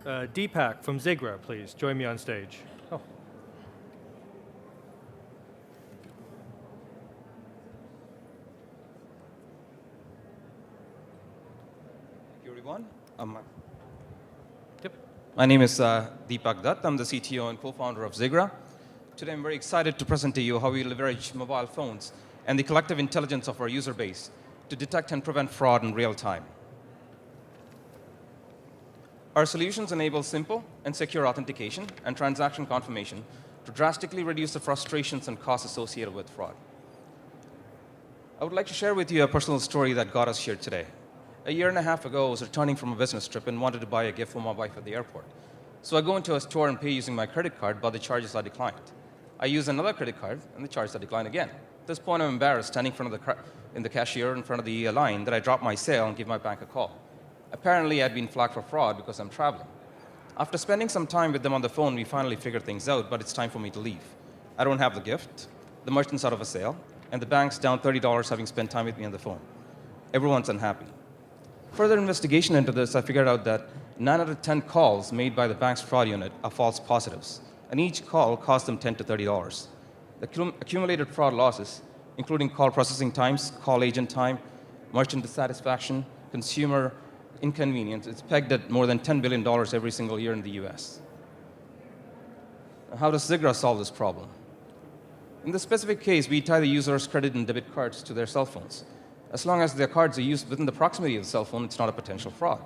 Deepak from Zighra, please join me on stage. Oh. Thank you, everyone. Yep. My name is Deepak Dutt. I'm the CTO and co-founder of Zighra. Today, I'm very excited to present to you how we leverage mobile phones and the collective intelligence of our user base to detect and prevent fraud in real time. Our solutions enable simple and secure authentication and transaction confirmation to drastically reduce the frustrations and costs associated with fraud. I would like to share with you a personal story that got us here today. A year and a half ago, I was returning from a business trip and wanted to buy a gift for my wife at the airport. So I go into a store and pay using my credit card, but the charges are declined. I use another credit card, and the charges are declined again. At this point, I'm embarrassed, standing in the cashier in front of the line, that I drop my sale and give my bank a call. Apparently, I'd been flagged for fraud because I'm traveling. After spending some time with them on the phone, we finally figured things out, but it's time for me to leave. I don't have the gift, the merchant's out of a sale, and the bank's down $30 having spent time with me on the phone. Everyone's unhappy. Further investigation into this, I figured out that 9 out of 10 calls made by the bank's fraud unit are false positives, and each call cost them $10 to $30. The accumulated fraud losses, including call processing times, call agent time, merchant dissatisfaction, consumer inconvenience, it's pegged at more than $10 billion every single year in the US. How does Zighra solve this problem? In this specific case, we tie the user's credit and debit cards to their cell phones. As long as their cards are used within the proximity of the cell phone, it's not a potential fraud.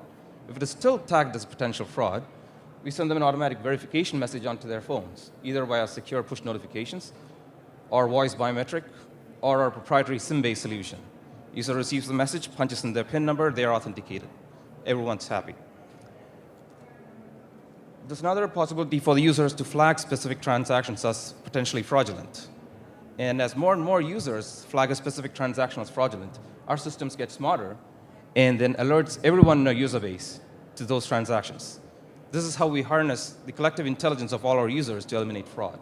If it is still tagged as potential fraud, we send them an automatic verification message onto their phones, either via secure push notifications, or voice biometric, or our proprietary SIM-based solution. User receives the message, punches in their PIN number, they are authenticated. Everyone's happy. There's another possibility for the users to flag specific transactions as potentially fraudulent. And as more and more users flag a specific transaction as fraudulent, our systems get smarter and then alerts everyone in our user base to those transactions. This is how we harness the collective intelligence of all our users to eliminate fraud.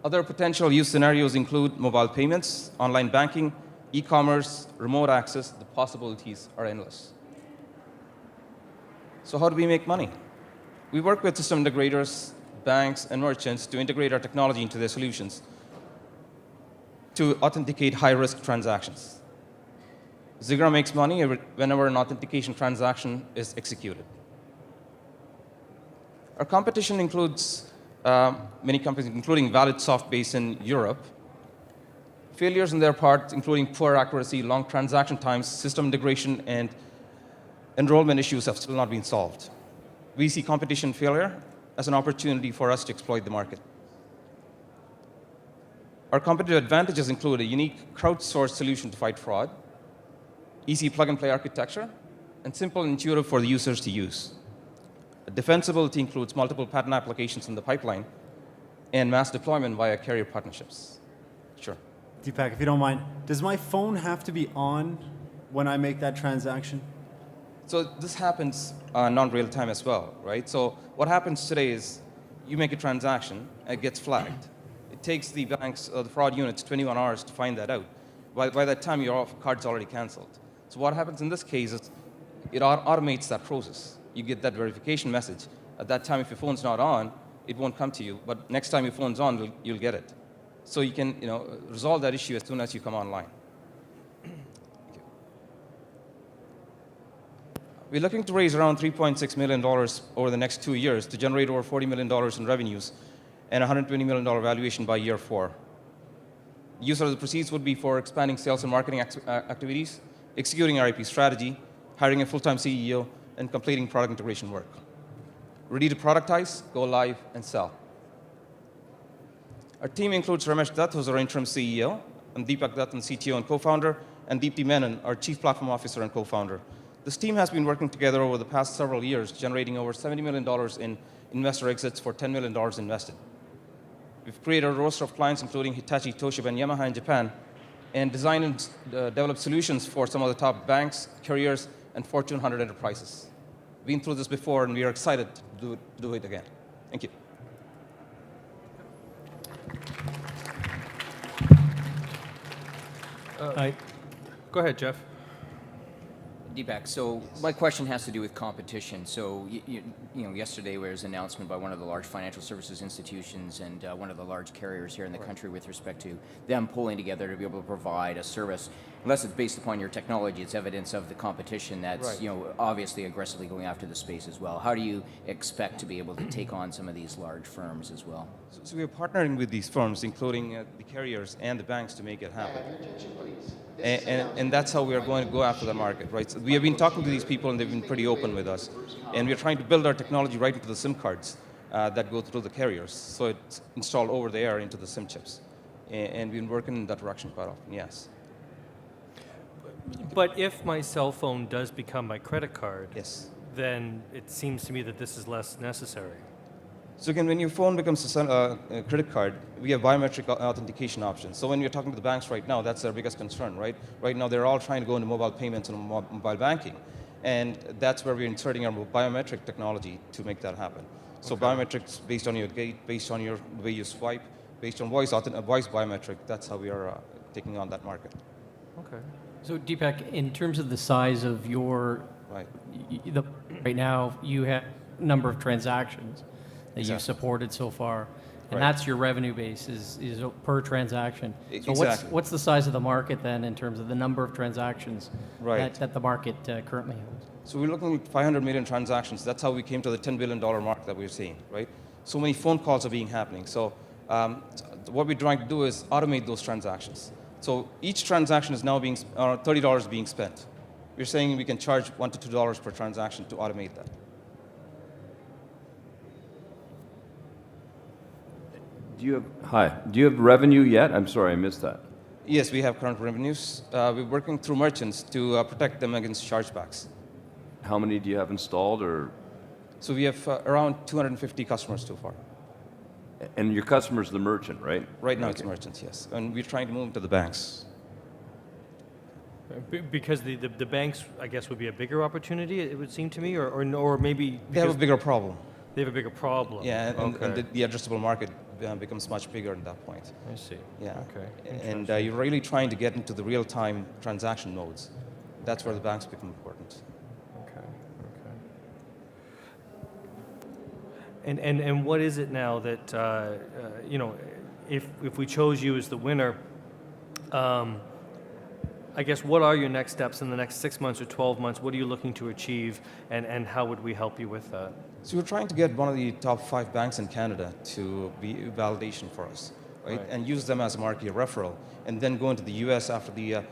Other potential use scenarios include mobile payments, online banking, e-commerce, remote access. The possibilities are endless. So how do we make money? We work with system integrators, banks, and merchants to integrate our technology into their solutions to authenticate high-risk transactions. Zighra makes money whenever an authentication transaction is executed. Our competition includes many companies, including ValidSoft based in Europe. Failures on their part, including poor accuracy, long transaction times, system integration, and enrollment issues have still not been solved. We see competition failure as an opportunity for us to exploit the market. Our competitive advantages include a unique crowdsourced solution to fight fraud, easy plug-and-play architecture, and simple and intuitive for the users to use. Defensibility includes multiple patent applications in the pipeline and mass deployment via carrier partnerships. Sure. Deepak, if you don't mind, does my phone have to be on when I make that transaction? So this happens non-real time as well, right? So what happens today is you make a transaction, it gets flagged. It takes the bank's, the fraud units 21 hours to find that out. By that time, your card's already canceled. So what happens in this case is it automates that process. You get that verification message. At that time, if your phone's not on, it won't come to you. But next time your phone's on, you'll get it. So you can resolve that issue as soon as you come online. We're looking to raise around $3.6 million over the next 2 years to generate over $40 million in revenues and $120 million valuation by year 4. Use of the proceeds would be for expanding sales and marketing activities, executing our IP strategy, hiring a full-time CEO, and completing product integration work. Ready to productize, go live, and sell. Our team includes Ramesh Dutt, who's our interim CEO, and Deepak Dutt, CTO and co-founder, and Deepti Menon, our chief platform officer and co-founder. This team has been working together over the past several years, generating over $70 million in investor exits for $10 million invested. We've created a roster of clients, including Hitachi, Toshiba, and Yamaha in Japan, and designed and developed solutions for some of the top banks, carriers, and Fortune 100 enterprises. Been through this before, and we are excited to do it again. Thank you. Go ahead, Jeff. Deepak, so my question has to do with competition. So, yesterday there was an announcement by one of the large financial services institutions and one of the large carriers here in the country with respect to them pulling together to be able to provide a service. Unless it's based upon your technology, it's evidence of the competition that's, obviously aggressively going after the space as well. How do you expect to be able to take on some of these large firms as well? So we're partnering with these firms, including the carriers and the banks, to make it happen. And that's how we are going to go after the market, right? So we have been talking to these people, and they've been pretty open with us. And we're trying to build our technology right into the SIM cards that go through the carriers. So it's installed over the air into the SIM chips. And we've been working in that direction quite often, yes. But if my cell phone does become my credit card, Yes. then it seems to me that this is less necessary. So again, when your phone becomes a credit card, we have biometric authentication options. So when we're talking to the banks right now, that's their biggest concern, right? Right now, they're all trying to go into mobile payments and mobile banking. And that's where we're inserting our biometric technology to make that happen. So biometrics based on your gait, based on the way you swipe, based on voice biometric, that's how we are taking on that market. Okay. So Deepak, in terms of the size of your, Right. right now you have a number of transactions that you've Exactly. supported so far, and Right. that's your revenue base is per transaction. So Exactly. what's the size of the market then in terms of the number of transactions Right. that the market currently has? So we're looking at 500 million transactions. That's how we came to the $10 billion mark that we're seeing, right? So many phone calls are being happening. So what we're trying to do is automate those transactions. So each transaction is now being $30 being spent. We're saying we can charge $1 to $2 per transaction to automate that. Do you have revenue yet? I'm sorry, I missed that. Yes, we have current revenues. We're working through merchants to protect them against chargebacks. How many do you have installed, or So we have around 250 customers so far. and your customer's the merchant, right? Right now it's merchants, yes. And we're trying to move to the banks. Because the banks, I guess, would be a bigger opportunity, it would seem to me, or maybe They have a because bigger problem. they have a bigger problem. Yeah, and Okay. the addressable market becomes much bigger at that point. I see. Yeah. Okay. And Interesting. you're really trying to get into the real-time transaction modes. That's where the banks become important. Okay. And what is it now that if we chose you as the winner, I guess what are your next steps in the next 6 months or 12 months? What are you looking to achieve, and how would we help you with that? So we're trying to get one of the top 5 banks in Canada to be a validation for us, right? Right. And use them as a market referral, and then go into the U.S. after the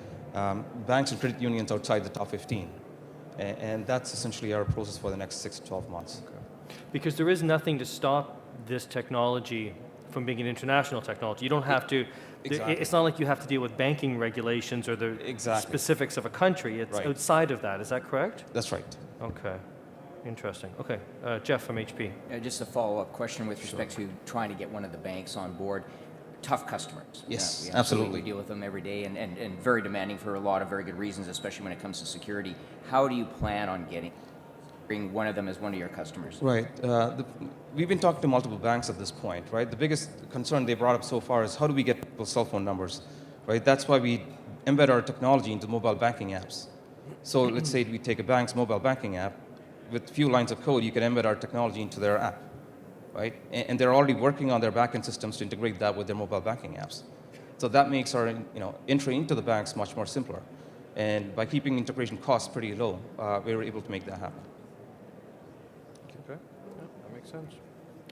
banks and credit unions outside the top 15. And that's essentially our process for the next 6 to 12 months. Because there is nothing to stop this technology from being an international technology. You don't have to. Exactly. It's not like you have to deal with banking regulations or the Exactly. specifics of a country. It's Right. outside of that. Is that correct? That's right. Okay. Interesting. Okay. Jeff from HP. Just a follow-up question with respect to trying to get one of the banks on board. Tough customers. Yes, We absolutely. deal with them every day and very demanding for a lot of very good reasons, especially when it comes to security. How do you plan on bring one of them as one of your customers? Right. We've been talking to multiple banks at this point, right? The biggest concern they brought up so far is how do we get people's cell phone numbers, right? That's why we embed our technology into mobile banking apps. So let's say we take a bank's mobile banking app. With a few lines of code, you can embed our technology into their app, right? And they're already working on their backend systems to integrate that with their mobile banking apps. So that makes our entry into the banks much more simpler. And by keeping integration costs pretty low, we were able to make that happen. Okay. Yeah, that makes sense.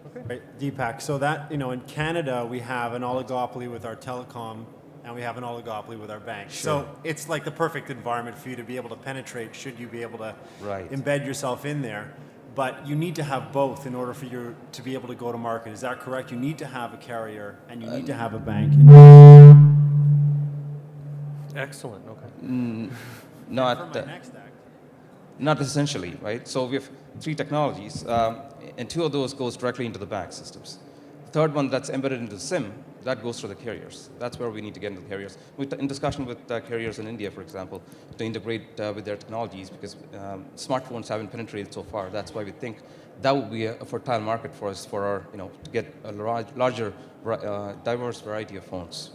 Okay. Right, Deepak, so that, in Canada, we have an oligopoly with our telecom, and we have an oligopoly with our banks. So it's like the perfect environment for you to be able to penetrate, should you be able to Right. embed yourself in there. But you need to have both in order for you to be able to go to market. Is that correct? You need to have a carrier, and you need to have a bank. Excellent. Okay. For my Not, next act. not essentially, right? So we have 3 technologies, and 2 of those goes directly into the bank systems. The third one that's embedded into the SIM, that goes through the carriers. That's where we need to get into the carriers. We're in discussion with carriers in India, for example, to integrate with their technologies because smartphones haven't penetrated so far. That's why we think that would be a fertile market for us for our, to get a larger, diverse variety of phones.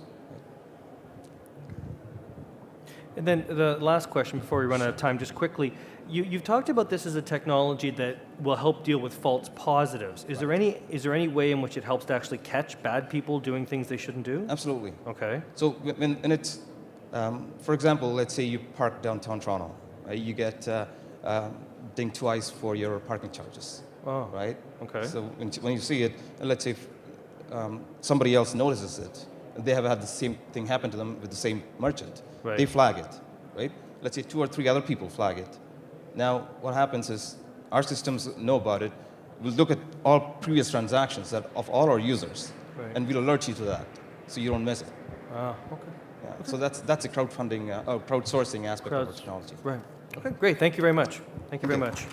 And then the last question before we run out of time, just quickly, you've talked about this as a technology that will help deal with false positives. Is there any way in which it helps to actually catch bad people doing things they shouldn't do? Absolutely. Okay. So when it's, for example, let's say you park downtown Toronto, right? You get dinged twice for your parking charges, Oh. right? Okay. So when you see it, let's say if, somebody else notices it, they have had the same thing happen to them with the same merchant. Right. They flag it, right? Let's say 2 or 3 other people flag it. Now, what happens is our systems know about it. We'll look at all previous transactions of all our users, Right. and we'll alert you to that, so you don't miss it. Ah, okay. Yeah. So that's a crowdfunding, or crowdsourcing aspect of our Crowds- technology. Right. Okay, great. Thank you very much. Thank you very much.